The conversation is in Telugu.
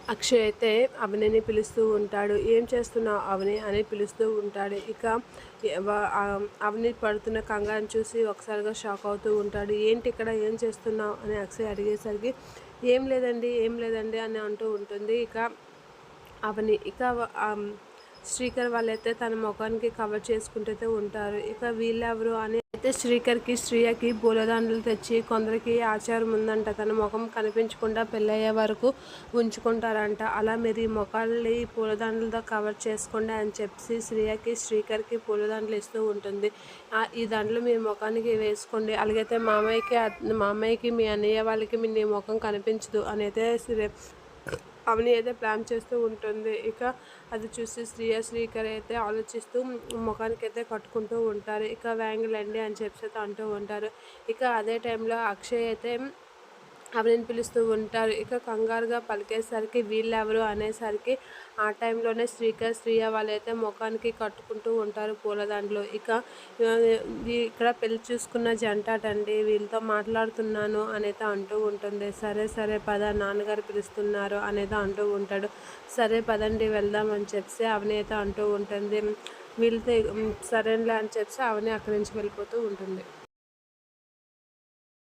అక్షయ్ అయితే అవనిని పిలుస్తూ ఉంటాడు. "ఏం చేస్తున్నావు అవని" అని పిలుస్తూ ఉంటాడు. ఇక అవని పడుతున్న కంగారుని చూసి ఒకసారిగా షాక్ అవుతూ ఉంటాడు. "ఏంటి ఇక్కడ ఏం చేస్తున్నావు" అని అక్షయ్ అడిగేసరికి ఏం లేదండి" అని అంటూ ఉంటుంది. ఇక అవని శ్రీకర్ వాళ్ళైతే తన ముఖానికి కవర్ చేసుకుంటూ ఉంటారు. ఇక వీళ్ళెవరు అని అయితే శ్రీకర్కి శ్రియకి పూలదండలు తెచ్చి కొందరికి ఆచారం ఉందంట, తన ముఖం కనిపించకుండా పెళ్ళయ్యే వరకు ఉంచుకుంటారంట. అలా మీరు ఈ ముఖాలని పూలదండలతో కవర్ చేసుకోండి అని చెప్పి శ్రియకి శ్రీకర్కి పూలదండలు ఇస్తూ ఉంటుంది. ఈ దండలు మీ ముఖానికి వేసుకోండి, అలాగైతే మా అమ్మాయికి మీ అన్నయ్య వాళ్ళకి మీ ముఖం కనిపించదు అని అయితే అవని అయితే ప్లాన్ చేస్తూ ఉంటుంది. ఇక అది చూసి శ్రీకర్ అయితే ఆలోచిస్తూ ముఖానికి అయితే కట్టుకుంటూ ఉంటారు. ఇక వ్యాంగిలండి అని చెప్పి అంటూ ఉంటారు. ఇక అదే టైంలో అక్షయ్ అయితే అవనిని పిలుస్తూ ఉంటారు. ఇక కంగారుగా పలికేసరికి వీళ్ళెవరు అనేసరికి ఆ టైంలోనే శ్రియ వాళ్ళైతే ముఖానికి కట్టుకుంటూ ఉంటారు పూలదండలు. ఇక్కడ పెళ్లి చూసుకున్న జంటటండి, వీళ్ళతో మాట్లాడుతున్నాను అనేది అంటూ ఉంటుంది. సరే పద, నాన్నగారు పిలుస్తున్నారు అనేది అంటూ ఉంటాడు. సరే పదండి వెళ్దాం అని చెప్పి అవని అయితే అంటూ ఉంటుంది. వీళ్ళతో సరేలే అని చెప్పి అవని అక్కడి నుంచి వెళ్ళిపోతూ ఉంటుంది.